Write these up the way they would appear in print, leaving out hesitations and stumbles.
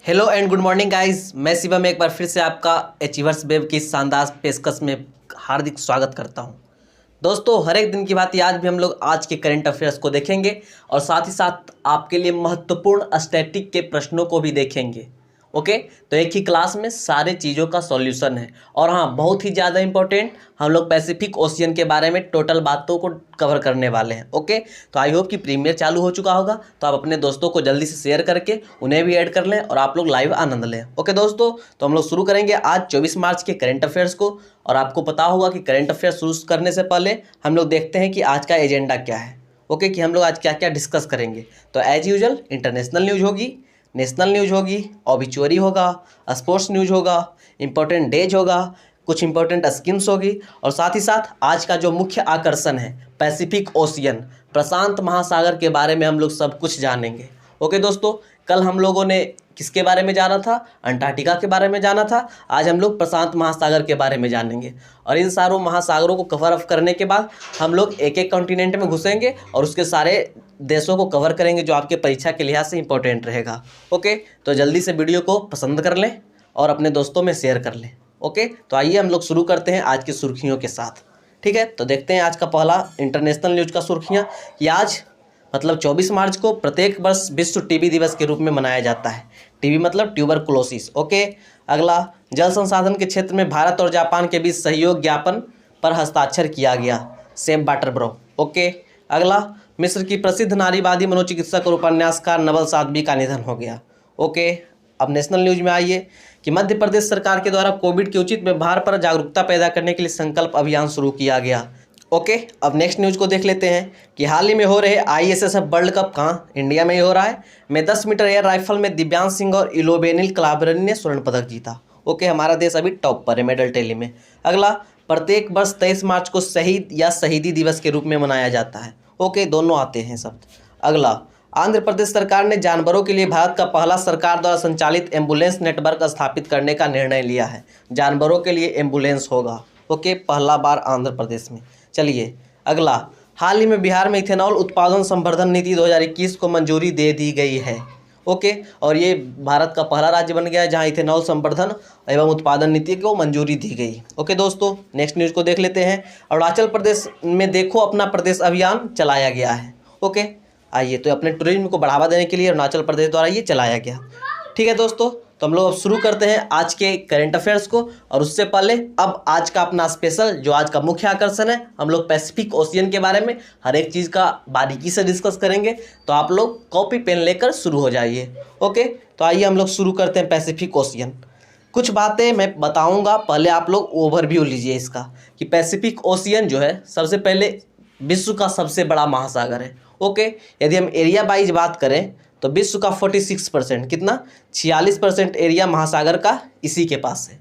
Hello and good morning guys, मैं शिवम एक बार फिर से आपका अचीवर्स वेब की शानदार पेशकश में हार्दिक स्वागत करता हूं। दोस्तों, हर एक दिन की बात आज भी हम लोग आज के करंट अफेयर्स को देखेंगे और साथ ही साथ आपके लिए महत्वपूर्ण स्टैटिक के प्रश्नों को भी देखेंगे। ओके, तो एक ही क्लास में सारे चीज़ों का सॉल्यूशन है। और हाँ, बहुत ही ज़्यादा इंपॉर्टेंट, हम लोग पैसिफिक ओशियन के बारे में टोटल बातों को कवर करने वाले हैं। ओके, तो आई होप कि प्रीमियर चालू हो चुका होगा, तो आप अपने दोस्तों को जल्दी से शेयर करके उन्हें भी ऐड कर लें और आप लोग लाइव आनंद लें। ओके दोस्तों, तो हम लोग शुरू करेंगे आज 24 मार्च के करंट अफेयर्स को। और आपको पता होगा कि करंट अफेयर्स शुरू करने से पहले हम लोग देखते हैं कि आज का एजेंडा क्या है। ओके, कि हम लोग आज क्या क्या डिस्कस करेंगे। तो एज यूजुअल इंटरनेशनल न्यूज़ होगी, नेशनल न्यूज़ होगी, ऑबिचुअरी होगा, स्पोर्ट्स न्यूज़ होगा, इंपॉर्टेंट डेज होगा, कुछ इंपॉर्टेंट स्कीम्स होगी और साथ ही साथ आज का जो मुख्य आकर्षण है पैसिफिक ओशियन, प्रशांत महासागर के बारे में हम लोग सब कुछ जानेंगे। ओके दोस्तों, कल हम लोगों ने किसके बारे में जाना था? अंटार्कटिका के बारे में जाना था। आज हम लोग प्रशांत महासागर के बारे में जानेंगे और इन सारों महासागरों को कवर अप करने के बाद हम लोग एक एक कॉन्टिनेंट में घुसेंगे और उसके सारे देशों को कवर करेंगे जो आपके परीक्षा के लिहाज से इंपॉर्टेंट रहेगा। ओके, तो जल्दी से वीडियो को पसंद कर लें और अपने दोस्तों में शेयर कर लें। ओके, तो आइए हम लोग शुरू करते हैं आज की सुर्खियों के साथ। ठीक है, तो देखते हैं आज का पहला इंटरनेशनल न्यूज़ का सुर्खियाँ कि आज मतलब 24 मार्च को प्रत्येक वर्ष विश्व टीबी दिवस के रूप में मनाया जाता है। टीबी मतलब ट्यूबरकुलोसिस। ओके, अगला जल संसाधन के क्षेत्र में भारत और जापान के बीच सहयोग ज्ञापन पर हस्ताक्षर किया गया, सेम वाटर ब्रो। ओके, अगला मिस्र की प्रसिद्ध नारीवादी मनोचिकित्सक और उपन्यासकार नवल सादवी का निधन हो गया। ओके, अब नेशनल न्यूज में आइए कि मध्य प्रदेश सरकार के द्वारा कोविड के उचित व्यवहार पर जागरूकता पैदा करने के लिए संकल्प अभियान शुरू किया गया। ओके, अब नेक्स्ट न्यूज़ को देख लेते हैं कि हाल ही में हो रहे ISSF वर्ल्ड कप कहाँ? इंडिया में ही हो रहा है। में 10 मीटर एयर राइफल में दिव्यांश सिंह और इलोबेनिल क्लाबरन ने स्वर्ण पदक जीता। ओके, हमारा देश अभी टॉप पर है मेडल टैली में। अगला, प्रत्येक वर्ष 23 मार्च को शहीद या शहीदी दिवस के रूप में मनाया जाता है। ओके, दोनों आते हैं शब्द। अगला, आंध्र प्रदेश सरकार ने जानवरों के लिए भारत का पहला सरकार द्वारा संचालित एम्बुलेंस नेटवर्क स्थापित करने का निर्णय लिया है। जानवरों के लिए एम्बुलेंस होगा। ओके, पहला बार आंध्र प्रदेश में। चलिए अगला, हाल ही में बिहार में इथेनॉल उत्पादन संवर्धन नीति 2021 को मंजूरी दे दी गई है। ओके, और ये भारत का पहला राज्य बन गया है जहां इथेनॉल संवर्धन एवं उत्पादन नीति को मंजूरी दी गई। ओके दोस्तों, नेक्स्ट न्यूज़ को देख लेते हैं। अरुणाचल प्रदेश में देखो अपना प्रदेश अभियान चलाया गया है। ओके, आइए, तो अपने टूरिज्म को बढ़ावा देने के लिए अरुणाचल प्रदेश द्वारा ये चलाया गया। ठीक है दोस्तों, तो हम लोग अब शुरू करते हैं आज के करंट अफेयर्स को। और उससे पहले अब आज का अपना स्पेशल जो आज का मुख्य आकर्षण है, हम लोग पैसिफिक ओशियन के बारे में हर एक चीज़ का बारीकी से डिस्कस करेंगे। तो आप लोग कॉपी पेन लेकर शुरू हो जाइए। ओके, तो आइए हम लोग शुरू करते हैं पैसिफिक ओशियन। कुछ बातें मैं बताऊंगा, पहले आप लोग ओवरव्यू लीजिए इसका कि पैसिफिक ओशियन जो है सबसे पहले विश्व का सबसे बड़ा महासागर है। ओके, यदि हम एरिया वाइज बात करें तो विश्व का 46%, कितना 46% एरिया महासागर का इसी के पास है।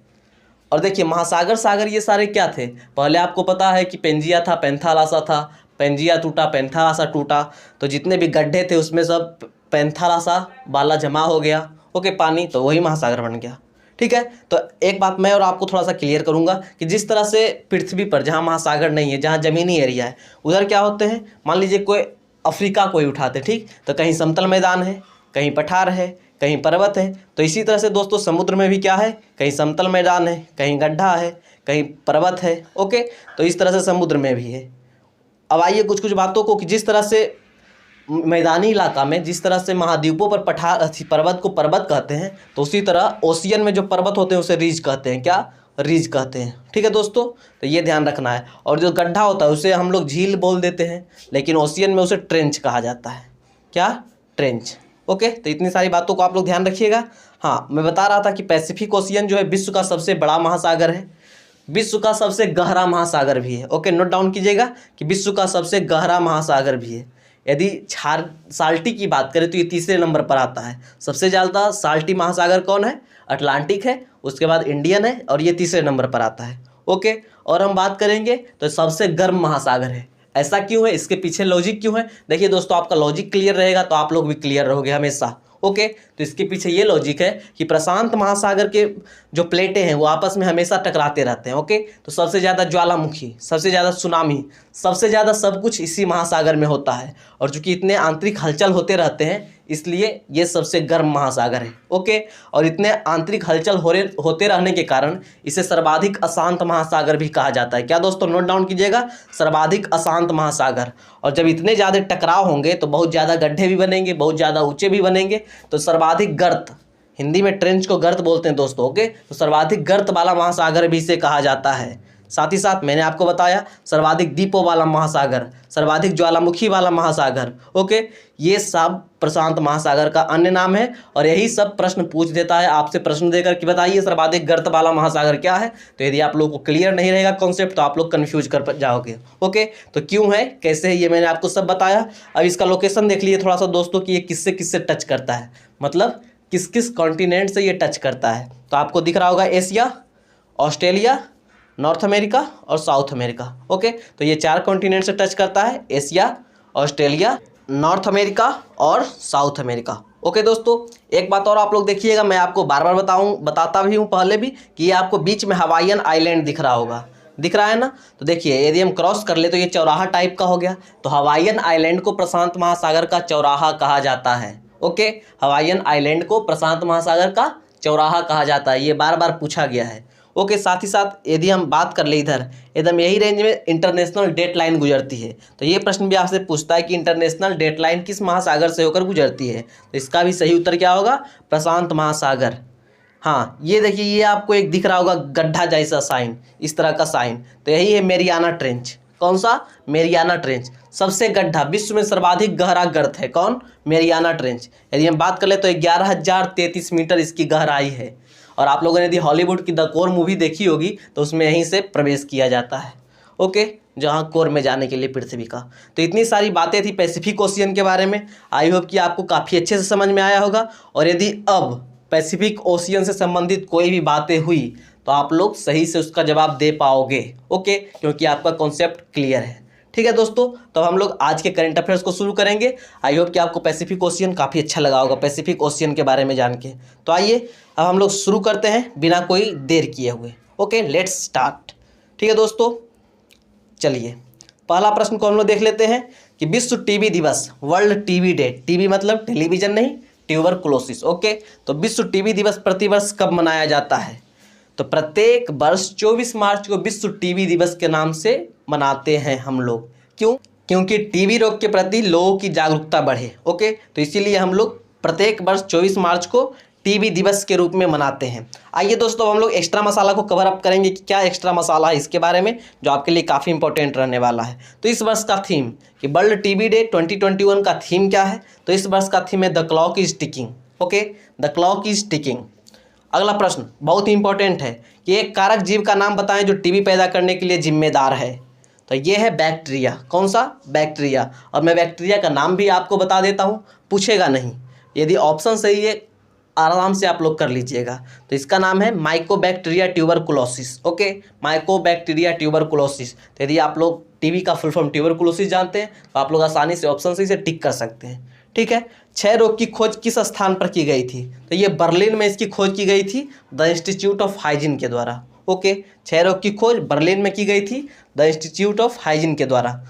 और देखिए महासागर सागर ये सारे क्या थे? पहले आपको पता है कि पेंजिया था, पैंथालासा था, पेंजिया टूटा, पैंथालासा टूटा, तो जितने भी गड्ढे थे उसमें सब पैंथालासा वाला जमा हो गया। ओके, पानी, तो वही महासागर बन गया। ठीक है, तो एक बात मैं और आपको थोड़ा सा क्लियर करूंगा कि जिस तरह से पृथ्वी पर जहाँ महासागर नहीं है, जहाँ जमीनी एरिया है, उधर क्या होते हैं, मान लीजिए कोई अफ्रीका कोई उठाते, ठीक, तो कहीं समतल मैदान है, कहीं पठार है, कहीं पर्वत है। तो इसी तरह से दोस्तों समुद्र में भी क्या है, कहीं समतल मैदान है, कहीं गड्ढा है, कहीं पर्वत है। ओके, तो इस तरह से समुद्र में भी है। अब आइए कुछ कुछ बातों को कि जिस तरह से मैदानी इलाका में जिस तरह से महाद्वीपों पर पठार पर्वत को पर्वत कहते हैं, तो उसी तरह ओशियन में जो पर्वत होते हैं उसे रीज कहते हैं। क्या? रीज कहते हैं। ठीक है दोस्तों, तो ये ध्यान रखना है। और जो गड्ढा होता है उसे हम लोग झील बोल देते हैं, लेकिन ओशियन में उसे ट्रेंच कहा जाता है। क्या? ट्रेंच। ओके, तो इतनी सारी बातों को आप लोग ध्यान रखिएगा। हाँ, मैं बता रहा था कि पैसिफिक ओशियन जो है विश्व का सबसे बड़ा महासागर है, विश्व का सबसे गहरा महासागर भी है। ओके, नोट डाउन कीजिएगा कि विश्व का सबसे गहरा महासागर भी है। यदि साल्टी की बात करें तो ये तीसरे नंबर पर आता है। सबसे ज़्यादा साल्टी महासागर कौन है? अटलांटिक है, उसके बाद इंडियन है और ये तीसरे नंबर पर आता है। ओके, और हम बात करेंगे तो सबसे गर्म महासागर है। ऐसा क्यों है? इसके पीछे लॉजिक क्यों है? देखिए दोस्तों, आपका लॉजिक क्लियर रहेगा तो आप लोग भी क्लियर रहोगे हमेशा। ओके, तो इसके पीछे ये लॉजिक है कि प्रशांत महासागर के जो प्लेटें हैं वो आपस में हमेशा टकराते रहते हैं। ओके, तो सबसे ज़्यादा ज्वालामुखी, सबसे ज़्यादा सुनामी, सबसे ज़्यादा सब कुछ इसी महासागर में होता है। और चूंकि इतने आंतरिक हलचल होते रहते हैं इसलिए ये सबसे गर्म महासागर है। ओके, और इतने आंतरिक हलचल होते रहने के कारण इसे सर्वाधिक अशांत महासागर भी कहा जाता है। क्या दोस्तों, नोट डाउन कीजिएगा, सर्वाधिक अशांत महासागर। और जब इतने ज़्यादा टकराव होंगे तो बहुत ज़्यादा गड्ढे भी बनेंगे, बहुत ज़्यादा ऊंचे भी बनेंगे, तो सर्वाधिक गर्त, हिंदी में ट्रेंच को गर्त बोलते हैं दोस्तों। ओके, तो सर्वाधिक गर्त वाला महासागर भी इसे कहा जाता है। साथ ही साथ मैंने आपको बताया सर्वाधिक द्वीपों वाला महासागर, सर्वाधिक ज्वालामुखी वाला महासागर। ओके, ये सब प्रशांत महासागर का अन्य नाम है। और यही सब प्रश्न पूछ देता है आपसे, प्रश्न देकर कि बताइए सर्वाधिक गर्त वाला महासागर क्या है। तो यदि आप लोगों को क्लियर नहीं रहेगा कॉन्सेप्ट तो आप लोग कन्फ्यूज कर जाओगे। ओके, तो क्यों है, कैसे है, ये मैंने आपको सब बताया। अब इसका लोकेशन देख लीजिए थोड़ा सा दोस्तों कि ये किससे किससे टच करता है, मतलब किस किस कॉन्टिनेंट से ये टच करता है। तो आपको दिख रहा होगा एशिया, ऑस्ट्रेलिया, नॉर्थ अमेरिका और साउथ अमेरिका। ओके, तो ये 4 कॉन्टिनेंट से टच करता है, एशिया, ऑस्ट्रेलिया, नॉर्थ अमेरिका और साउथ अमेरिका। ओके दोस्तों, एक बात और आप लोग देखिएगा, मैं आपको बार बार बताता भी हूँ पहले भी कि ये आपको बीच में हवाईयन आइलैंड दिख रहा होगा, दिख रहा है ना। तो देखिए यदि हम क्रॉस कर ले तो ये चौराहा टाइप का हो गया। तो हवाईयन आइलैंड को प्रशांत महासागर का चौराहा कहा जाता है। ओके, हवाईयन आइलैंड को प्रशांत महासागर का चौराहा कहा जाता है, ये बार बार पूछा गया है। ओके, साथ ही साथ यदि हम बात कर ले इधर एकदम यही रेंज में इंटरनेशनल डेट लाइन गुजरती है। तो ये प्रश्न भी आपसे पूछता है कि इंटरनेशनल डेट लाइन किस महासागर से होकर गुजरती है। तो इसका भी सही उत्तर क्या होगा, प्रशांत महासागर। हाँ, ये देखिए, ये आपको एक दिख रहा होगा गड्ढा जैसा साइन, इस तरह का साइन, तो यही है मेरियाना ट्रेंच। कौन सा, मेरियाना ट्रेंच। सबसे गड्ढा, विश्व में सर्वाधिक गहरा गर्त है कौन, मेरियाना ट्रेंच। यदि हम बात कर ले तो 11,033 मीटर इसकी गहराई है। और आप लोगों ने यदि हॉलीवुड की द कोर मूवी देखी होगी तो उसमें यहीं से प्रवेश किया जाता है। ओके, जहाँ कोर में जाने के लिए पृथ्वी का। तो इतनी सारी बातें थी पैसिफिक ओशियन के बारे में। आई होप कि आपको काफ़ी अच्छे से समझ में आया होगा। और यदि अब पैसिफिक ओशियन से संबंधित कोई भी बातें हुई तो आप लोग सही से उसका जवाब दे पाओगे। ओके, क्योंकि आपका कॉन्सेप्ट क्लियर है। ठीक है दोस्तों, तो हम लोग आज के करंट अफेयर्स को शुरू करेंगे। आई होप कि आपको पैसिफिक ओशियन काफ़ी अच्छा लगा होगा, पैसिफिक ओशियन के बारे में जान के। तो आइए अब हम लोग शुरू करते हैं बिना कोई देर किए हुए। Okay, let's start. ठीक है दोस्तों, चलिए पहला प्रश्न को हम लोग देख लेते हैं कि विश्व टीबी दिवस, वर्ल्ड टीबी डे, टीबी मतलब टेलीविजन नहीं, ट्यूबरकुलोसिस। ओके, तो विश्व टीबी दिवस प्रतिवर्ष कब मनाया जाता है। तो प्रत्येक वर्ष 24 मार्च को विश्व टीबी दिवस के नाम से मनाते हैं हम लोग। क्यों, क्योंकि टीबी रोग के प्रति लोगों की जागरूकता बढ़े। ओके, तो इसीलिए हम लोग प्रत्येक वर्ष 24 मार्च को टीबी दिवस के रूप में मनाते हैं। आइए दोस्तों, हम लोग एक्स्ट्रा मसाला को कवर अप करेंगे कि क्या एक्स्ट्रा मसाला है इसके बारे में, जो आपके लिए काफ़ी इंपॉर्टेंट रहने वाला है। तो इस वर्ष का थीम कि वर्ल्ड टीबी डे 2021 का थीम क्या है, तो इस वर्ष का थीम है the clock is ticking. Okay, the clock is ticking. अगला प्रश्न बहुत ही इंपॉर्टेंट है कि एक कारक जीव का नाम बताएं जो टीबी पैदा करने के लिए जिम्मेदार है। तो ये है बैक्टीरिया। कौन सा, बैक्टीरिया। और मैं बैक्टीरिया का नाम भी आपको बता देता हूँ, पूछेगा नहीं, यदि ऑप्शन सही है आराम से आप लोग कर लीजिएगा। तो इसका नाम है mycobacteria tuberculosis. Okay, mycobacteria tuberculosis. तो यदि आप लोग टीबी का फुल फॉर्म ट्यूबरकुलोसिस जानते हैं तो आप लोग आसानी से ऑप्शन सही से टिक कर सकते हैं। ठीक है, क्षय रोग की खोज किस स्थान पर की गई थी, तो ये बर्लिन में इसकी खोज की गई थी द इंस्टीट्यूट ऑफ हाइजीन के द्वारा। ओके, क्षय रोग की खोज बर्लिन में की गई थी द इंस्टीट्यूट ऑफ हाइजीन के द्वारा।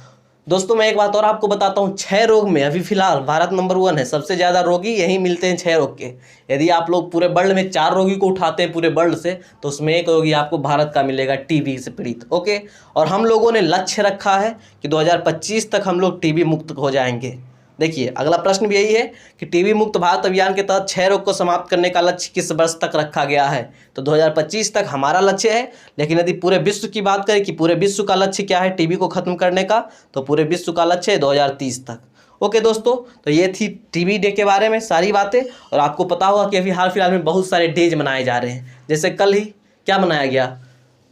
दोस्तों मैं एक बात और आपको बताता हूँ, क्षय रोग में अभी फिलहाल भारत नंबर 1 है, सबसे ज़्यादा रोगी यहीं मिलते हैं क्षय रोग के। यदि आप लोग पूरे वर्ल्ड में 4 रोगी को उठाते हैं पूरे वर्ल्ड से, तो उसमें एक रोगी आपको भारत का मिलेगा टीबी से पीड़ित। ओके, और हम लोगों ने लक्ष्य रखा है कि 2025 तक हम लोग टीबी मुक्त हो जाएंगे। देखिए अगला प्रश्न भी यही है कि टीबी मुक्त भारत अभियान के तहत क्षय रोग को समाप्त करने का लक्ष्य किस वर्ष तक रखा गया है। तो 2025 तक हमारा लक्ष्य है, लेकिन यदि पूरे विश्व की बात करें कि पूरे विश्व का लक्ष्य क्या है टीबी को खत्म करने का, तो पूरे विश्व का लक्ष्य है 2030 तक। ओके दोस्तों, तो ये थी टीबी डे के बारे में सारी बातें। और आपको पता होगा कि अभी हाल फिलहाल में बहुत सारे डेज मनाए जा रहे हैं। जैसे कल ही क्या मनाया गया,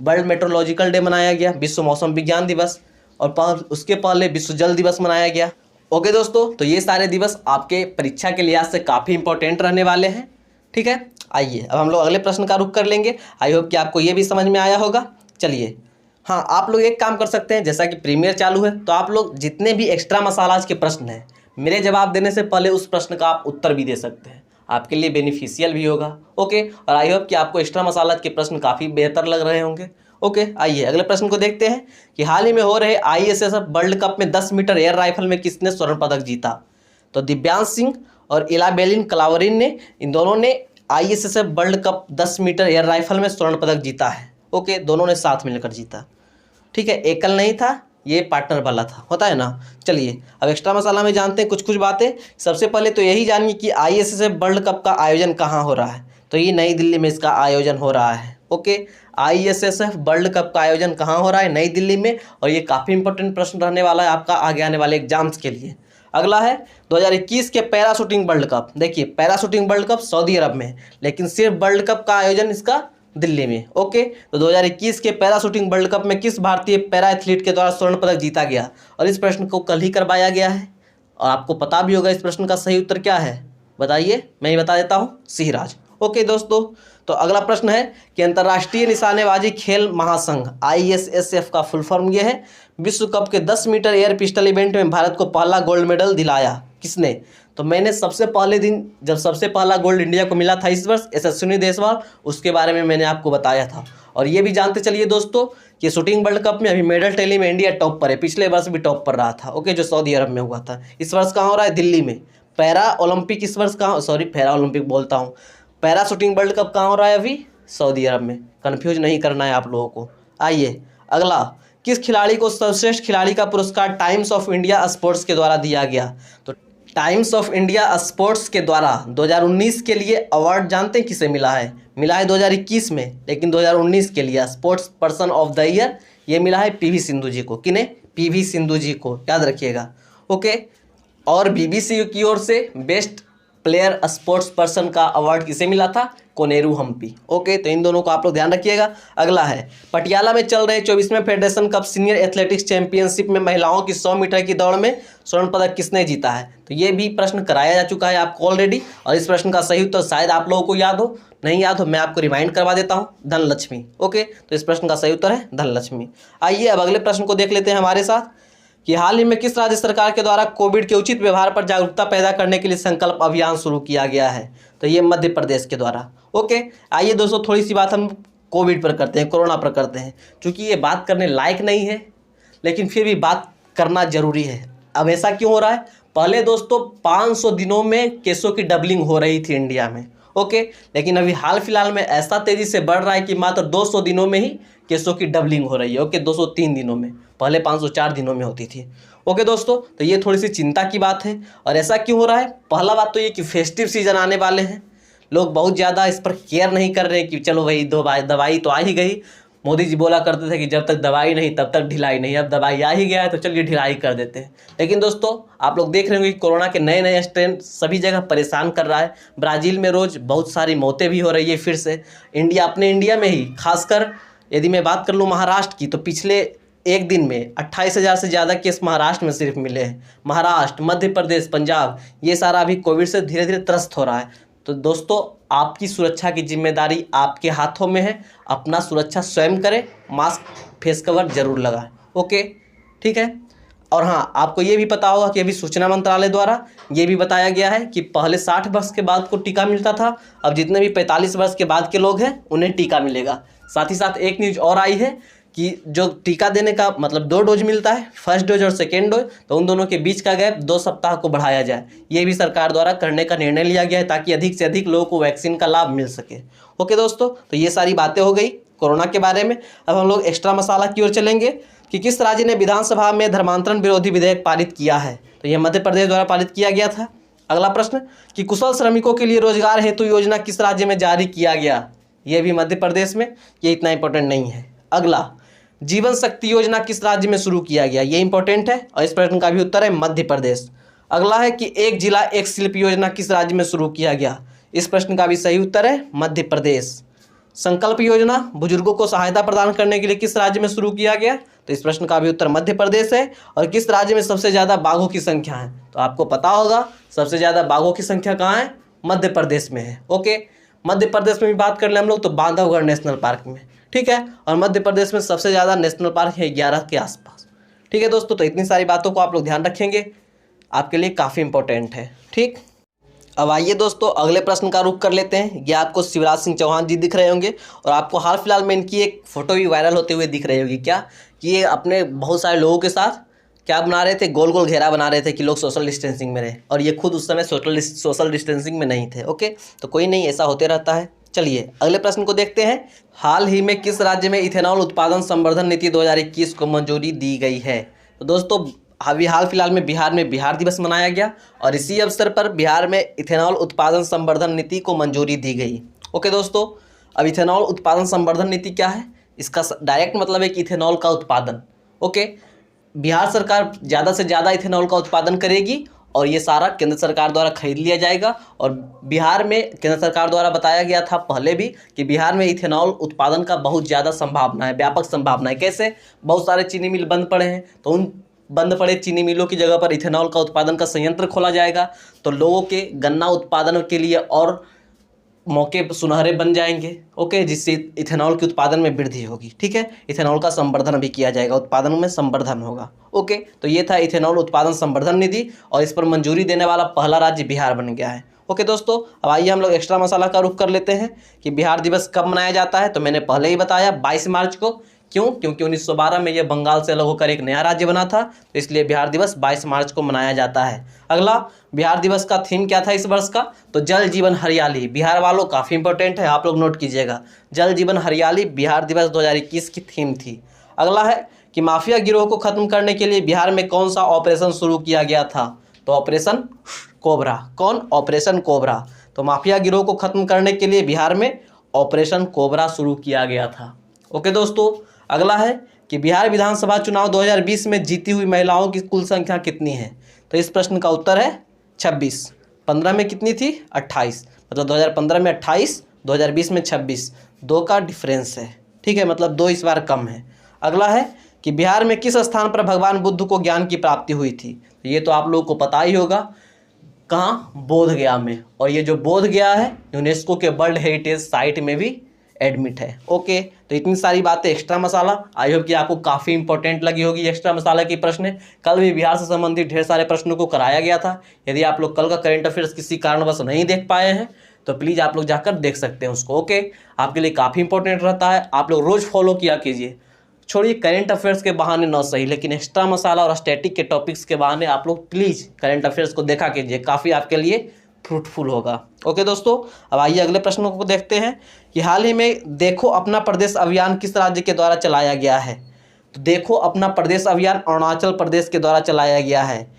वर्ल्ड मेट्रोलॉजिकल डे मनाया गया, विश्व मौसम विज्ञान दिवस, और उसके पहले विश्व जल दिवस मनाया गया। ओके दोस्तों, तो ये सारे दिवस आपके परीक्षा के लिहाज से काफ़ी इंपॉर्टेंट रहने वाले हैं। ठीक है, आइए अब हम लोग अगले प्रश्न का रुख कर लेंगे। आई होप कि आपको ये भी समझ में आया होगा। चलिए, हाँ आप लोग एक काम कर सकते हैं, जैसा कि प्रीमियर चालू है तो आप लोग जितने भी एक्स्ट्रा मसालाज के प्रश्न हैं मेरे जवाब देने से पहले उस प्रश्न का आप उत्तर भी दे सकते हैं, आपके लिए बेनिफिशियल भी होगा। ओके, और आई होप कि आपको एक्स्ट्रा मसालाज के प्रश्न काफ़ी बेहतर लग रहे होंगे। ओके, आइए अगले प्रश्न को देखते हैं कि हाल ही में हो रहे ISSF वर्ल्ड कप में 10 मीटर एयर राइफल में किसने स्वर्ण पदक जीता। तो दिव्यांश सिंह और इलाबेलिन क्लावरिन ने, इन दोनों ने ISSF world cup 10 metre air rifle में स्वर्ण पदक जीता है। ओके, दोनों ने साथ मिलकर जीता। ठीक है, एकल नहीं था, ये पार्टनर वाला था, होता है ना। चलिए अब एक्स्ट्रा मसाला में जानते हैं कुछ बातें। सबसे पहले तो यही जानिए कि ISSF वर्ल्ड कप का आयोजन कहाँ हो रहा है। तो ये नई दिल्ली में इसका आयोजन हो रहा है। ओके, ISSF वर्ल्ड कप का आयोजन कहाँ हो रहा है, नई दिल्ली में। और ये काफ़ी इंपॉर्टेंट प्रश्न रहने वाला है आपका आगे आने वाले एग्जाम्स के लिए। अगला है 2021 के पैरा शूटिंग वर्ल्ड कप। देखिए पैरा शूटिंग वर्ल्ड कप सऊदी अरब में, लेकिन सिर्फ वर्ल्ड कप का आयोजन इसका दिल्ली में। ओके, तो 2021 के पैरा शूटिंग वर्ल्ड कप में किस भारतीय पैरा एथलीट के द्वारा स्वर्ण पदक जीता गया। और इस प्रश्न को कल ही करवाया गया है और आपको पता भी होगा इस प्रश्न का सही उत्तर क्या है, बताइए। मैं ही बता देता हूँ, सिंहराज। ओके दोस्तों, तो अगला प्रश्न है कि अंतर्राष्ट्रीय निशानेबाजी खेल महासंघ ISSF का फुल फॉर्म ये है। विश्व कप के 10 मीटर एयर पिस्टल इवेंट में भारत को पहला गोल्ड मेडल दिलाया किसने। तो मैंने सबसे पहले दिन जब सबसे पहला गोल्ड इंडिया को मिला था इस वर्ष, यशस्विनी देसवाल, उसके बारे में मैंने आपको बताया था। और ये भी जानते चलिए दोस्तों कि शूटिंग वर्ल्ड कप में अभी मेडल टैली में इंडिया टॉप पर है, पिछले वर्ष भी टॉप पर रहा था। ओके, जो सऊदी अरब में हुआ था। इस वर्ष कहाँ हो रहा है, दिल्ली में। पैरा ओलंपिक इस वर्ष कहाँ, सॉरी पैरा ओलंपिक बोलता हूँ, पैरा शूटिंग वर्ल्ड कप कहाँ हो रहा है, अभी सऊदी अरब में। कन्फ्यूज नहीं करना है आप लोगों को। आइए अगला, किस खिलाड़ी को सर्वश्रेष्ठ खिलाड़ी का पुरस्कार टाइम्स ऑफ इंडिया स्पोर्ट्स के द्वारा दिया गया। तो टाइम्स ऑफ इंडिया स्पोर्ट्स के द्वारा 2019 के लिए अवार्ड जानते हैं किसे मिला है। मिला है 2021 में, लेकिन 2019 के लिए sports person of the year ये मिला है PV सिंधु जी को। किन्हें, PV सिंधु जी को, याद रखिएगा। ओके, और BBC की ओर से बेस्ट प्लेयर स्पोर्ट्स पर्सन का अवार्ड किसे मिला था, कोनेरू हम्पी। ओके, तो इन दोनों को आप लोग ध्यान रखिएगा। अगला है पटियाला में चल रहे 24वें federation cup senior athletics championship में महिलाओं की 100 मीटर की दौड़ में स्वर्ण पदक किसने जीता है। तो ये भी प्रश्न कराया जा चुका है आपको ऑलरेडी, और इस प्रश्न का सही उत्तर शायद आप लोगों को याद हो, नहीं याद हो मैं आपको रिमाइंड करवा देता हूँ, धनलक्ष्मी। ओके, तो इस प्रश्न का सही उत्तर है धनलक्ष्मी। आइए अब अगले प्रश्न को देख लेते हैं हमारे साथ कि हाल ही में किस राज्य सरकार के द्वारा कोविड के उचित व्यवहार पर जागरूकता पैदा करने के लिए संकल्प अभियान शुरू किया गया है। तो ये मध्य प्रदेश के द्वारा। ओके, आइए दोस्तों थोड़ी सी बात हम कोविड पर करते हैं, कोरोना पर करते हैं, क्योंकि ये बात करने लायक नहीं है लेकिन फिर भी बात करना जरूरी है। अब ऐसा क्यों हो रहा है, पहले दोस्तों 500 दिनों में केसों की डबलिंग हो रही थी इंडिया में। ओके, लेकिन अभी हाल फिलहाल में ऐसा तेजी से बढ़ रहा है कि मात्र 200 दिनों में ही केसों की डबलिंग हो रही है। ओके, 203 दिनों में, पहले 504 दिनों में होती थी। ओके दोस्तों, तो ये थोड़ी सी चिंता की बात है। और ऐसा क्यों हो रहा है, पहला बात तो ये कि फेस्टिव सीजन आने वाले हैं, लोग बहुत ज़्यादा इस पर केयर नहीं कर रहे हैं कि चलो भाई दवाई तो आ ही गई। मोदी जी बोला करते थे कि जब तक दवाई नहीं तब तक ढिलाई नहीं, अब दवाई आ ही गया है तो चलिए ढिलाई कर देते हैं। लेकिन दोस्तों आप लोग देख रहे होंगे कि कोरोना के नए नए स्ट्रेन सभी जगह परेशान कर रहा है। ब्राज़ील में रोज़ बहुत सारी मौतें भी हो रही है फिर से। अपने इंडिया में ही खासकर यदि मैं बात कर लूँ महाराष्ट्र की, तो पिछले एक दिन में 28,000 से ज़्यादा केस महाराष्ट्र में सिर्फ मिले हैं। महाराष्ट्र, मध्य प्रदेश, पंजाब, ये सारा अभी कोविड से धीरे धीरे त्रस्त हो रहा है। तो दोस्तों आपकी सुरक्षा की जिम्मेदारी आपके हाथों में है, अपना सुरक्षा स्वयं करें, मास्क फेस कवर जरूर लगाएं। ओके, ठीक है। और हाँ, आपको ये भी पता होगा कि अभी सूचना मंत्रालय द्वारा ये भी बताया गया है कि पहले 60 वर्ष के बाद को टीका मिलता था, अब जितने भी 45 वर्ष के बाद के लोग हैं उन्हें टीका मिलेगा। साथ ही साथ एक न्यूज़ और आई है कि जो टीका देने का मतलब 2 डोज मिलता है, फर्स्ट डोज और सेकेंड डोज, तो उन दोनों के बीच का गैप 2 सप्ताह को बढ़ाया जाए। ये भी सरकार द्वारा करने का निर्णय लिया गया है ताकि अधिक से अधिक लोगों को वैक्सीन का लाभ मिल सके। ओके दोस्तों, तो ये सारी बातें हो गई कोरोना के बारे में। अब हम लोग एक्स्ट्रा मसाला की ओर चलेंगे कि किस राज्य ने विधानसभा में धर्मांतरण विरोधी विधेयक पारित किया है। तो यह मध्य प्रदेश द्वारा पारित किया गया था। अगला प्रश्न कि कुशल श्रमिकों के लिए रोजगार हेतु योजना किस राज्य में जारी किया गया। यह भी मध्य प्रदेश में, ये इतना इंपॉर्टेंट नहीं है। अगला, जीवन शक्ति योजना किस राज्य में शुरू किया गया, ये इंपॉर्टेंट है और इस प्रश्न का भी उत्तर है मध्य प्रदेश। अगला है कि एक जिला एक शिल्प योजना किस राज्य में शुरू किया गया, इस प्रश्न का भी सही उत्तर है मध्य प्रदेश। संकल्प योजना बुजुर्गों को सहायता प्रदान करने के लिए किस राज्य में शुरू किया गया, तो इस प्रश्न का भी उत्तर मध्य प्रदेश है। और किस राज्य में सबसे ज़्यादा बाघों की संख्या है, तो आपको पता होगा सबसे ज़्यादा बाघों की संख्या कहाँ है, मध्य प्रदेश में है। ओके, मध्य प्रदेश में भी बात कर लें हम लोग तो बांधवगढ़ नेशनल पार्क में, ठीक है। और मध्य प्रदेश में सबसे ज़्यादा नेशनल पार्क है 11 के आसपास। ठीक है दोस्तों, तो इतनी सारी बातों को आप लोग ध्यान रखेंगे, आपके लिए काफ़ी इंपॉर्टेंट है। ठीक, अब आइए दोस्तों अगले प्रश्न का रुख कर लेते हैं। ये आपको शिवराज सिंह चौहान जी दिख रहे होंगे और आपको हाल फिलहाल में इनकी एक फ़ोटो भी वायरल होते हुए दिख रही होगी। क्या कि ये अपने बहुत सारे लोगों के साथ क्या बना रहे थे, गोल गोल घेरा बना रहे थे कि लोग सोशल डिस्टेंसिंग में रहे, और ये खुद उस समय सोशल डिस्टेंसिंग में नहीं थे। ओके, तो कोई नहीं, ऐसा होते रहता है। चलिए अगले प्रश्न को देखते हैं। हाल ही में किस राज्य में इथेनॉल उत्पादन संवर्धन नीति 2021 को मंजूरी दी गई है? तो दोस्तों अभी हाल फिलहाल में बिहार में बिहार दिवस मनाया गया, और इसी अवसर पर बिहार में इथेनॉल उत्पादन संवर्धन नीति को मंजूरी दी गई। ओके दोस्तों, अब इथेनॉल उत्पादन संवर्धन नीति क्या है? इसका डायरेक्ट मतलब है कि इथेनॉल का उत्पादन। ओके, बिहार सरकार ज़्यादा से ज़्यादा इथेनॉल का उत्पादन करेगी, और ये सारा केंद्र सरकार द्वारा खरीद लिया जाएगा। और बिहार में केंद्र सरकार द्वारा बताया गया था पहले भी कि बिहार में इथेनॉल उत्पादन का बहुत ज़्यादा संभावना है, व्यापक संभावना है। कैसे? बहुत सारे चीनी मिल बंद पड़े हैं, तो उन बंद पड़े चीनी मिलों की जगह पर इथेनॉल का उत्पादन का संयंत्र खोला जाएगा, तो लोगों के गन्ना उत्पादन के लिए और मौके सुनहरे बन जाएंगे। ओके, जिससे इथेनॉल के उत्पादन में वृद्धि होगी। ठीक है, इथेनॉल का संवर्धन भी किया जाएगा, उत्पादन में संवर्धन होगा। ओके, तो ये था इथेनॉल उत्पादन संवर्धन निधि, और इस पर मंजूरी देने वाला पहला राज्य बिहार बन गया है। ओके दोस्तों, अब आइए हम लोग एक्स्ट्रा मसाला का रुख कर लेते हैं कि बिहार दिवस कब मनाया जाता है। तो मैंने पहले ही बताया 22 मार्च को। क्यों? क्योंकि 1912 में यह बंगाल से अलग होकर एक नया राज्य बना था, तो इसलिए बिहार दिवस 22 मार्च को मनाया जाता है। अगला, बिहार दिवस का थीम क्या था इस वर्ष का? तो जल जीवन हरियाली। बिहार वालों काफ़ी इंपॉर्टेंट है, आप लोग नोट कीजिएगा। जल जीवन हरियाली बिहार दिवस 2021 की थीम थी। अगला है कि माफिया गिरोह को खत्म करने के लिए बिहार में कौन सा ऑपरेशन शुरू किया गया था? तो ऑपरेशन कोबरा। कौन? Operation cobra. तो माफिया गिरोह को खत्म करने के लिए बिहार में ऑपरेशन कोबरा शुरू किया गया था। ओके दोस्तों, अगला है कि बिहार विधानसभा चुनाव 2020 में जीती हुई महिलाओं की कुल संख्या कितनी है? तो इस प्रश्न का उत्तर है 26। 15 में कितनी थी? 28। मतलब 2015 में 28, 2020 में 26, 2 का डिफरेंस है। ठीक है, मतलब 2 इस बार कम है। अगला है कि बिहार में किस स्थान पर भगवान बुद्ध को ज्ञान की प्राप्ति हुई थी? तो ये तो आप लोगों को पता ही होगा, कहाँ? बोधगया में। और ये जो बोधगया है यूनेस्को के वर्ल्ड हेरिटेज साइट में भी एडमिट है। ओके, तो इतनी सारी बातें एक्स्ट्रा मसाला, आई होप कि आपको काफ़ी इंपॉर्टेंट लगी होगी एक्स्ट्रा मसाला की प्रश्न। कल भी बिहार से संबंधित ढेर सारे प्रश्नों को कराया गया था। यदि आप लोग कल का करंट अफेयर्स किसी कारणवश नहीं देख पाए हैं तो प्लीज़ आप लोग जाकर देख सकते हैं उसको। ओके, आपके लिए काफ़ी इंपॉर्टेंट रहता है, आप लोग रोज़ फॉलो किया कीजिए। छोड़िए करंट अफेयर्स के बहाने ना सही, लेकिन एक्स्ट्रा मसाला और स्टैटिक के टॉपिक्स के बहाने आप लोग प्लीज़ करंट अफेयर्स को देखा कीजिए, काफ़ी आपके लिए फ्रूटफुल होगा। ओके दोस्तों, अब आइए अगले प्रश्नों को देखते हैं कि हाल ही में देखो अपना प्रदेश अभियान किस राज्य के द्वारा चलाया गया है? तो देखो अपना प्रदेश अभियान अरुणाचल प्रदेश के द्वारा चलाया गया है।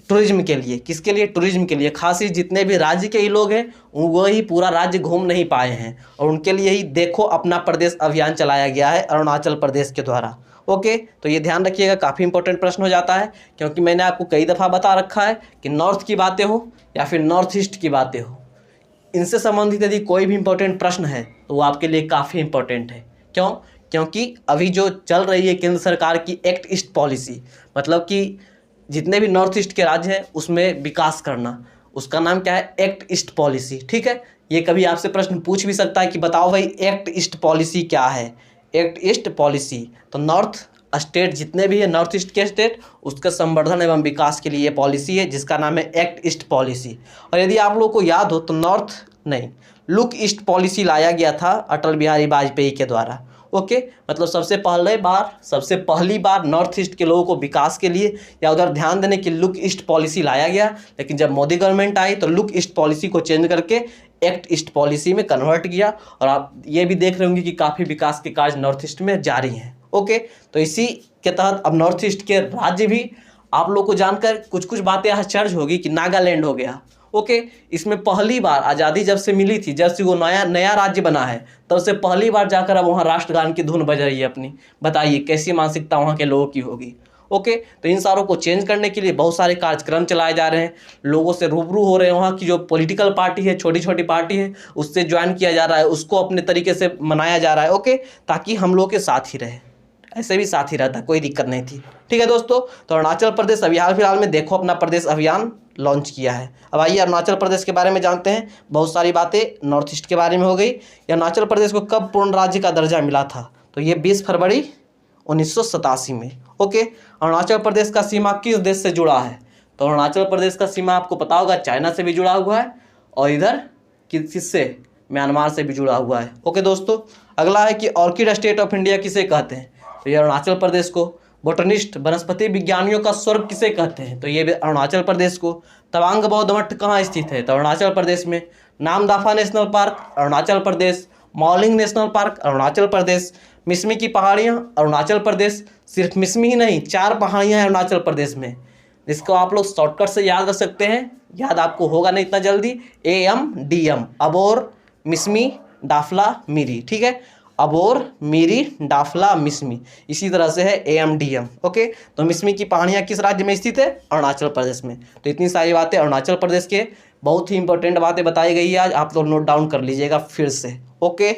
टूरिज्म के लिए। किसके लिए? टूरिज्म के लिए। खास ही जितने भी राज्य के ही लोग हैं वही पूरा राज्य घूम नहीं पाए हैं, और उनके लिए ही देखो अपना प्रदेश अभियान चलाया गया है अरुणाचल प्रदेश के द्वारा। ओके, तो ये ध्यान रखिएगा, काफ़ी इंपॉर्टेंट प्रश्न हो जाता है, क्योंकि मैंने आपको कई दफ़ा बता रखा है कि नॉर्थ की बातें हो या फिर नॉर्थ ईस्ट की बातें हो, इनसे संबंधित यदि कोई भी इंपॉर्टेंट प्रश्न है तो वो आपके लिए काफ़ी इंपॉर्टेंट है। क्यों? क्योंकि अभी जो चल रही है केंद्र सरकार की एक्ट ईस्ट पॉलिसी, मतलब कि जितने भी नॉर्थ ईस्ट के राज्य हैं उसमें विकास करना, उसका नाम क्या है? Act east policy. ठीक है, ये कभी आपसे प्रश्न पूछ भी सकता है कि बताओ भाई एक्ट ईस्ट पॉलिसी क्या है? एक्ट ईस्ट पॉलिसी तो नॉर्थ स्टेट जितने भी है, नॉर्थ ईस्ट के स्टेट, उसके संवर्धन एवं विकास के लिए ये पॉलिसी है जिसका नाम है एक्ट ईस्ट पॉलिसी। और यदि आप लोगों को याद हो तो नॉर्थ नहीं, लुक ईस्ट पॉलिसी लाया गया था अटल बिहारी वाजपेयी के द्वारा। ओके, मतलब सबसे पहली बार नॉर्थ ईस्ट के लोगों को विकास के लिए या उधर ध्यान देने की लुक ईस्ट पॉलिसी लाया गया। लेकिन जब मोदी गवर्नमेंट आई तो लुक ईस्ट पॉलिसी को चेंज करके एक्ट ईस्ट पॉलिसी में कन्वर्ट किया, और आप ये भी देख रहे होंगे कि काफ़ी विकास के कार्य नॉर्थ ईस्ट में जारी हैं। ओके, तो इसी के तहत अब नॉर्थ ईस्ट के राज्य भी आप लोग को जानकर कुछ कुछ बातें आश्चर्य होगी कि नागालैंड हो गया। ओके, इसमें पहली बार आज़ादी जब से मिली थी, जब से वो नया राज्य बना है, तब से पहली बार जाकर अब वहाँ राष्ट्रगान की धुन बज रही है अपनी। बताइए कैसी मानसिकता वहाँ के लोगों की होगी। ओके, तो इन सारों को चेंज करने के लिए बहुत सारे कार्यक्रम चलाए जा रहे हैं, लोगों से रूबरू हो रहे हैं, वहाँ की जो पॉलिटिकल पार्टी है, छोटी छोटी पार्टी है, उससे ज्वाइन किया जा रहा है, उसको अपने तरीके से मनाया जा रहा है। ओके, ताकि हम लोग के साथ ही रहे, ऐसे भी साथ ही रहता, कोई दिक्कत नहीं थी। ठीक है दोस्तों, तो अरुणाचल प्रदेश अभी हाल फिलहाल में देखो अपना प्रदेश अभियान लॉन्च किया है। अब आइए अरुणाचल प्रदेश के बारे में जानते हैं। बहुत सारी बातें नॉर्थ ईस्ट के बारे में हो गई। अरुणाचल प्रदेश को कब पूर्ण राज्य का दर्जा मिला था? तो ये 20 फरवरी 1987 में। ओके, अरुणाचल प्रदेश का सीमा किस देश से जुड़ा है? तो अरुणाचल प्रदेश का सीमा आपको पता होगा चाइना से भी जुड़ा हुआ है, और इधर किससे? म्यांमार से भी जुड़ा हुआ है। ओके दोस्तों, अगला है कि ऑर्किड स्टेट ऑफ इंडिया किसे कहते हैं? तो ये अरुणाचल प्रदेश को। बोटनिस्ट वनस्पति विज्ञानियों का स्वर्ग किसे कहते हैं, तो ये भी अरुणाचल प्रदेश को। तवांग बौद्ध मठ कहाँ स्थित है, तो अरुणाचल प्रदेश में। Namdapha national park Arunachal Pradesh. Mouling national park Arunachal Pradesh. Mishmi की पहाड़ियाँ अरुणाचल प्रदेश। सिर्फ मिसमी ही नहीं, 4 पहाड़ियाँ हैं अरुणाचल प्रदेश में, जिसको आप लोग शॉर्टकट से याद रख सकते हैं। याद आपको होगा नहीं इतना जल्दी, AMDM, अबोर, मिसमी, डाफला, मिरी। ठीक है, अबोर, मिरी, डाफला, मिसमी, इसी तरह से है AMDM। ओके, तो मिसमी की पहाड़ियाँ किस राज्य में स्थित है, अरुणाचल प्रदेश में। तो इतनी सारी बातें अरुणाचल प्रदेश के, बहुत ही इंपॉर्टेंट बातें बताई गई है आज, आप लोग नोट डाउन कर लीजिएगा फिर से। ओके,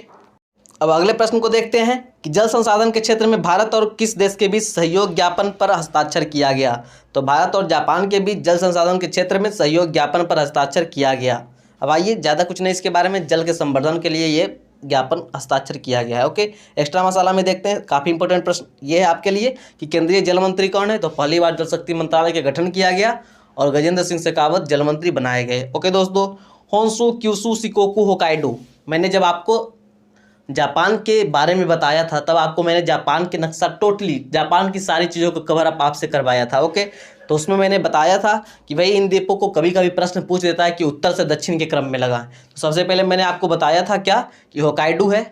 अब अगले प्रश्न को देखते हैं कि जल संसाधन के क्षेत्र में भारत और किस देश के बीच सहयोग ज्ञापन पर हस्ताक्षर किया गया। तो भारत और जापान के बीच जल संसाधन के क्षेत्र में सहयोग ज्ञापन पर हस्ताक्षर किया गया। अब आइए, ज़्यादा कुछ नहीं इसके बारे में, जल के संवर्धन के लिए ये ज्ञापन हस्ताक्षर किया गया है। ओके, एक्स्ट्रा मसाला में देखते हैं, काफ़ी इंपॉर्टेंट प्रश्न ये है आपके लिए कि केंद्रीय जल मंत्री कौन है, तो पहली बार जल शक्ति मंत्रालय का गठन किया गया और गजेंद्र सिंह शेखावत जल मंत्री बनाए गए। ओके दोस्तों, होन्शु, क्यूशु, शिकोकू, होकाइडो, मैंने जब आपको जापान के बारे में बताया था तब आपको मैंने जापान के नक्शा टोटली, जापान की सारी चीज़ों को कवर अप आपसे करवाया था। ओके, तो उसमें मैंने बताया था कि भाई इन द्वीपों को कभी कभी प्रश्न पूछ देता है कि उत्तर से दक्षिण के क्रम में लगा। तो सबसे पहले मैंने आपको बताया था क्या, कि होकाइडो है,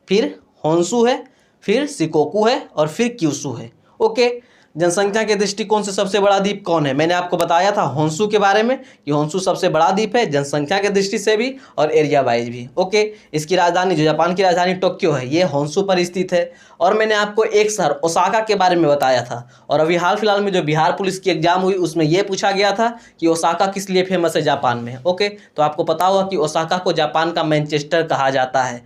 फिर होन्शु है, फिर शिकोकू है और फिर क्यूशु है। ओके, जनसंख्या के दृष्टिकोण से सबसे बड़ा द्वीप कौन है, मैंने आपको बताया था होन्शु के बारे में कि होन्शु सबसे बड़ा द्वीप है जनसंख्या के दृष्टि से भी और एरिया वाइज भी। ओके, इसकी राजधानी, जो जापान की राजधानी टोक्यो है, ये होन्शु पर स्थित है। और मैंने आपको एक शहर ओसाका के बारे में बताया था, और अभी हाल फिलहाल में जो बिहार पुलिस की एग्जाम हुई उसमें यह पूछा गया था कि ओसाका किस लिए फेमस है जापान में। ओके, तो आपको पता होगा कि ओसाका को जापान का मैनचेस्टर कहा जाता है।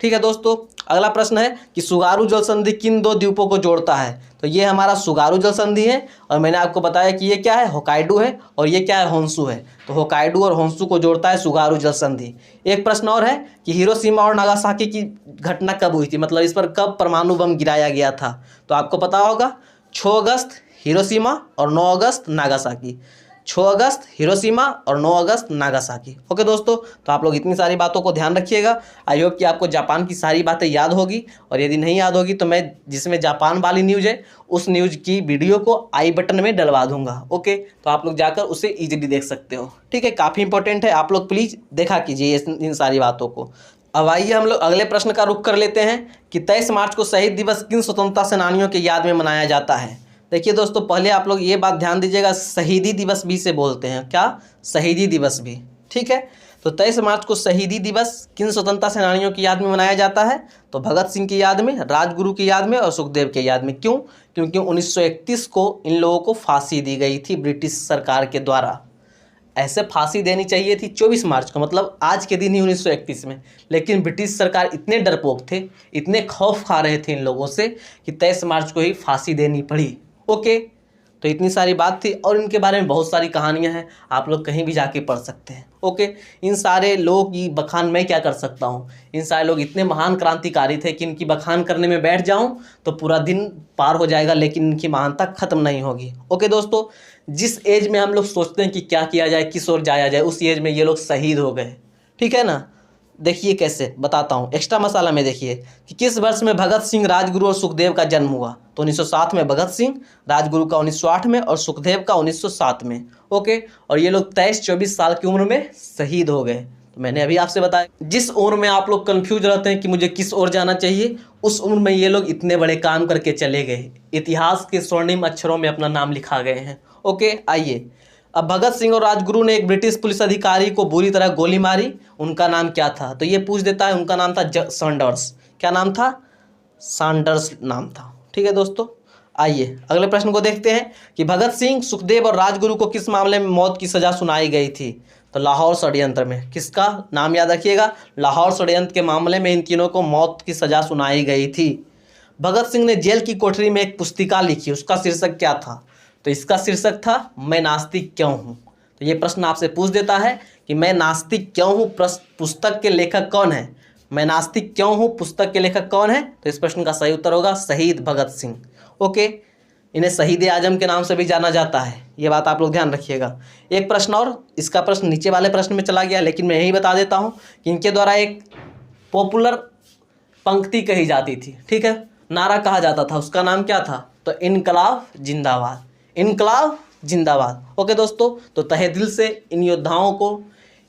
ठीक है दोस्तों, अगला प्रश्न है कि सुगारू जल संधि किन 2 द्वीपों को जोड़ता है, तो ये हमारा सुगारू जल संधि है, और मैंने आपको बताया कि ये क्या है, होकाइडो है, और ये क्या है, होन्शु है। तो होकाइडो और होन्शु को जोड़ता है सुगारू जल संधि। एक प्रश्न और है कि हिरोशिमा और नागासाकी की घटना कब हुई थी, मतलब इस पर कब परमाणु बम गिराया गया था, तो आपको पता होगा 6 अगस्त हिरोशिमा और 9 अगस्त नागासाकी। 6 अगस्त हिरोशिमा और 9 अगस्त नागासाकी। ओके दोस्तों, तो आप लोग इतनी सारी बातों को ध्यान रखिएगा। आई होप कि आपको जापान की सारी बातें याद होगी, और यदि नहीं याद होगी तो मैं जिसमें जापान वाली न्यूज़ है उस न्यूज़ की वीडियो को आई बटन में डलवा दूंगा। ओके, तो आप लोग जाकर उसे ईजिली देख सकते हो। ठीक है, काफ़ी इंपॉर्टेंट है, आप लोग प्लीज़ देखा कीजिए इन सारी बातों को। अब आइए हम लोग अगले प्रश्न का रुख कर लेते हैं कि 23 मार्च को शहीद दिवस किन स्वतंत्रता सेनानियों की याद में मनाया जाता है। देखिए दोस्तों, पहले आप लोग ये बात ध्यान दीजिएगा, शहीदी दिवस भी से बोलते हैं, क्या, शहीदी दिवस भी। ठीक है, तो 23 मार्च को शहीदी दिवस किन स्वतंत्रता सेनानियों की याद में मनाया जाता है, तो भगत सिंह की याद में, राजगुरु की याद में और सुखदेव की याद में। क्यों, क्योंकि 1931 को इन लोगों को फांसी दी गई थी ब्रिटिश सरकार के द्वारा। ऐसे फांसी देनी चाहिए थी 24 मार्च को, मतलब आज के दिन ही 1931 में, लेकिन ब्रिटिश सरकार इतने डरपोक थे, इतने खौफ खा रहे थे इन लोगों से कि 23 मार्च को ही फांसी देनी पड़ी। ओके, तो इतनी सारी बात थी, और इनके बारे में बहुत सारी कहानियां हैं, आप लोग कहीं भी जाके पढ़ सकते हैं। ओके, इन सारे लोगों की बखान मैं क्या कर सकता हूँ, इन सारे लोग इतने महान क्रांतिकारी थे कि इनकी बखान करने में बैठ जाऊँ तो पूरा दिन पार हो जाएगा, लेकिन इनकी महानता खत्म नहीं होगी। ओके दोस्तों, जिस एज में हम लोग सोचते हैं कि क्या किया जाए, किस ओर जाया जाए, उस एज में ये लोग शहीद हो गए। ठीक है ना, देखिए कैसे बताता हूँ, एक्स्ट्रा मसाला में देखिए कि किस वर्ष में भगत सिंह, राजगुरु और सुखदेव का जन्म हुआ, तो 1907 में भगत सिंह, राजगुरु का 1908 में और सुखदेव का 1907 में। ओके, और ये लोग 23-24 साल की उम्र में शहीद हो गए। तो मैंने अभी आपसे बताया, जिस उम्र में आप लोग कंफ्यूज रहते हैं कि मुझे किस ओर जाना चाहिए, उस उम्र में ये लोग इतने बड़े काम करके चले गए, इतिहास के स्वर्णिम अक्षरों में अपना नाम लिखा गए हैं। ओके, आइए, अब भगत सिंह और राजगुरु ने एक ब्रिटिश पुलिस अधिकारी को बुरी तरह गोली मारी, उनका नाम क्या था, तो ये पूछ देता है, उनका नाम था सैंडर्स। क्या नाम था, सैंडर्स नाम था। ठीक है दोस्तों, आइए अगले प्रश्न को देखते हैं कि भगत सिंह, सुखदेव और राजगुरु को किस मामले में मौत की सजा सुनाई गई थी, तो लाहौर षड्यंत्र में। किसका नाम याद रखिएगा, लाहौर षड्यंत्र के मामले में इन तीनों को मौत की सजा सुनाई गई थी। भगत सिंह ने जेल की कोठरी में एक पुस्तिका लिखी, उसका शीर्षक क्या था, तो इसका शीर्षक था मैं नास्तिक क्यों हूँ। तो ये प्रश्न आपसे पूछ देता है कि मैं नास्तिक क्यों हूँ, पुस्तक के लेखक कौन है, मैं नास्तिक क्यों हूँ पुस्तक के लेखक कौन है, तो इस प्रश्न का सही उत्तर होगा शहीद भगत सिंह। ओके, इन्हें शहीद आजम के नाम से भी जाना जाता है, ये बात आप लोग ध्यान रखिएगा। एक प्रश्न और, इसका प्रश्न नीचे वाले प्रश्न में चला गया, लेकिन मैं यही बता देता हूँ कि इनके द्वारा एक पॉपुलर पंक्ति कही जाती थी। ठीक है, नारा कहा जाता था, उसका नाम क्या था? तो इनकलाब जिंदाबाद, इनकलाब जिंदाबाद। ओके दोस्तों, तो तहे दिल से इन योद्धाओं को,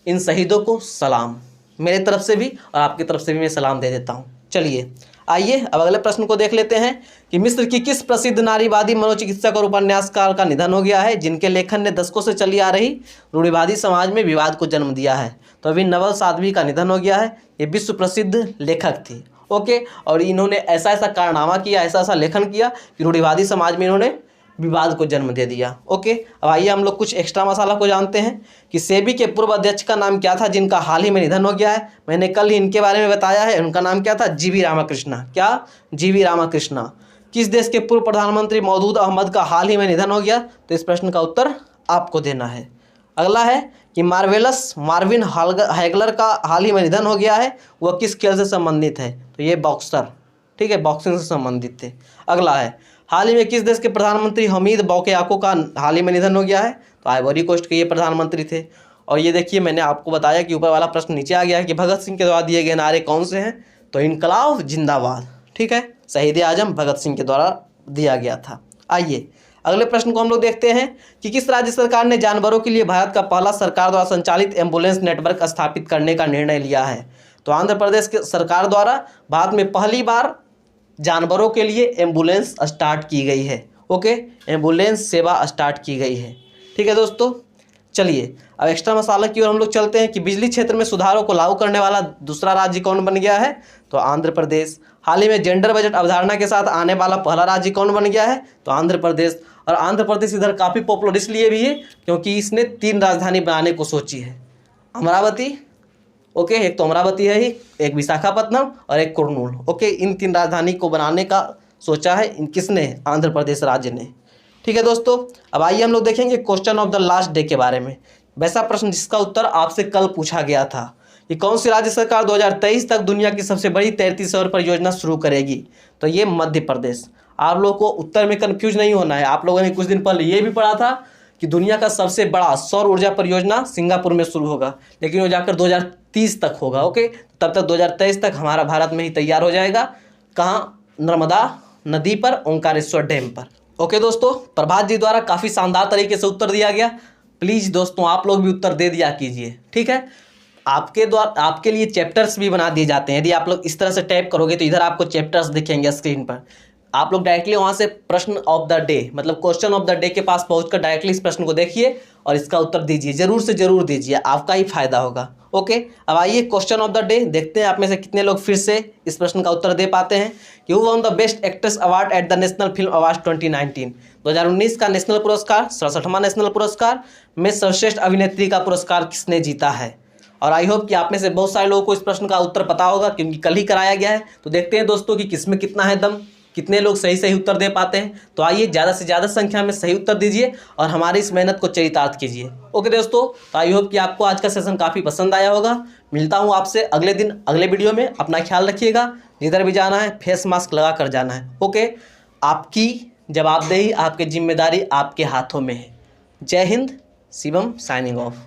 इन शहीदों को सलाम, मेरे तरफ से भी और आपकी तरफ से भी मैं सलाम दे देता हूँ। चलिए आइए अब अगले प्रश्न को देख लेते हैं कि मिस्र की किस प्रसिद्ध नारीवादी मनोचिकित्सक और उपन्यासकार का निधन हो गया है, जिनके लेखन ने दशकों से चली आ रही रूढ़िवादी समाज में विवाद को जन्म दिया है? तो अभी नवल साध्वी का निधन हो गया है। ये विश्व प्रसिद्ध लेखक थी। ओके, और इन्होंने ऐसा ऐसा कारनामा किया, ऐसा ऐसा लेखन किया कि रूढ़िवादी समाज में इन्होंने विवाद को जन्म दे दिया। ओके, अब आइए हम लोग कुछ एक्स्ट्रा मसाला को जानते हैं कि सेबी के पूर्व अध्यक्ष का नाम क्या था जिनका हाल ही में निधन हो गया है? मैंने कल ही इनके बारे में बताया है, उनका नाम क्या था? जीवी रामाकृष्णा। क्या? जीवी रामाकृष्णा। किस देश के पूर्व प्रधानमंत्री मौदूद अहमद का हाल ही में निधन हो गया? तो इस प्रश्न का उत्तर आपको देना है। अगला है कि मार्विन हैगलर का हाल ही में निधन हो गया है, वह किस खेल से संबंधित है? तो ये बॉक्सर, ठीक है, बॉक्सिंग से संबंधित थे। अगला है हाल ही में किस देश के प्रधानमंत्री हमीद बौकेयाको का हाल ही में निधन हो गया है? तो आइवरी कोस्ट के ये प्रधानमंत्री थे। और ये देखिए मैंने आपको बताया कि ऊपर वाला प्रश्न नीचे आ गया है कि भगत सिंह के द्वारा दिए गए नारे कौन से हैं? तो इनकलाब जिंदाबाद, ठीक है, शहीद आजम भगत सिंह के द्वारा दिया गया था। आइए अगले प्रश्न को हम लोग देखते हैं कि किस राज्य सरकार ने जानवरों के लिए भारत का पहला सरकार द्वारा संचालित एम्बुलेंस नेटवर्क स्थापित करने का निर्णय लिया है? तो आंध्र प्रदेश के सरकार द्वारा भारत में पहली बार जानवरों के लिए एम्बुलेंस स्टार्ट की गई है। ओके, एम्बुलेंस सेवा स्टार्ट की गई है। ठीक है दोस्तों, चलिए अब एक्स्ट्रा मसाला की ओर हम लोग चलते हैं कि बिजली क्षेत्र में सुधारों को लागू करने वाला दूसरा राज्य कौन बन गया है? तो आंध्र प्रदेश। हाल ही में जेंडर बजट अवधारणा के साथ आने वाला पहला राज्य कौन बन गया है? तो आंध्र प्रदेश। और आंध्र प्रदेश इधर काफ़ी पॉपुलर इसलिए भी है क्योंकि इसने 3 राजधानी बनाने को सोची है। अमरावती, ओके, एक तो अमरावती है ही, एक विशाखापट्टनम और एक कुर्नूल। ओके, इन 3 राजधानी को बनाने का सोचा है किसने? आंध्र प्रदेश राज्य ने। ठीक है दोस्तों, अब आइए हम लोग देखेंगे question of the last day के बारे में। वैसा प्रश्न जिसका उत्तर आपसे कल पूछा गया था कि कौन सी राज्य सरकार 2023 तक दुनिया की सबसे बड़ी तैरती सौर परियोजना शुरू करेगी? तो ये मध्य प्रदेश। आप लोगों को उत्तर में कन्फ्यूज नहीं होना है। आप लोगों ने कुछ दिन पहले ये भी पढ़ा था कि दुनिया का सबसे बड़ा सौर ऊर्जा परियोजना सिंगापुर में शुरू होगा, लेकिन वो जाकर 2030 तक होगा। ओके, तब तक 2023 तक हमारा भारत में ही तैयार हो जाएगा। कहाँ? नर्मदा नदी पर, ओंकारेश्वर डैम पर। ओके दोस्तों, प्रभात जी द्वारा काफ़ी शानदार तरीके से उत्तर दिया गया। प्लीज़ दोस्तों आप लोग भी उत्तर दे दिया कीजिए, ठीक है। आपके लिए चैप्टर्स भी बना दिए जाते हैं। यदि आप लोग इस तरह से टाइप करोगे तो इधर आपको चैप्टर्स दिखेंगे स्क्रीन पर। आप लोग डायरेक्टली वहाँ से प्रश्न ऑफ द डे, मतलब क्वेश्चन ऑफ द डे के पास पहुँचकर डायरेक्टली इस प्रश्न को देखिए और इसका उत्तर दीजिए। जरूर से जरूर दीजिए, आपका ही फायदा होगा। ओके, अब आइए क्वेश्चन ऑफ द डे देखते हैं आप में से कितने लोग फिर से इस प्रश्न का उत्तर दे पाते हैं कि who won the best actress award at the national film award 2019? 2019 का नेशनल पुरस्कार, 67वां नेशनल पुरस्कार में सर्वश्रेष्ठ अभिनेत्री का पुरस्कार किसने जीता है? और आई होप कि आप में से बहुत सारे लोगों को इस प्रश्न का उत्तर पता होगा क्योंकि कल ही कराया गया है। तो देखते हैं दोस्तों कि किसमें कितना है दम, कितने लोग सही सही उत्तर दे पाते हैं। तो आइए ज़्यादा से ज़्यादा संख्या में सही उत्तर दीजिए और हमारी इस मेहनत को चरितार्थ कीजिए। ओके दोस्तों, तो आई होप कि आपको आज का सेशन काफ़ी पसंद आया होगा। मिलता हूँ आपसे अगले दिन अगले वीडियो में। अपना ख्याल रखिएगा, जिधर भी जाना है फेस मास्क लगा कर जाना है। ओके, आपकी जवाबदेही, आपकी जिम्मेदारी आपके हाथों में है। जय हिंद, शिवम साइनिंग ऑफ।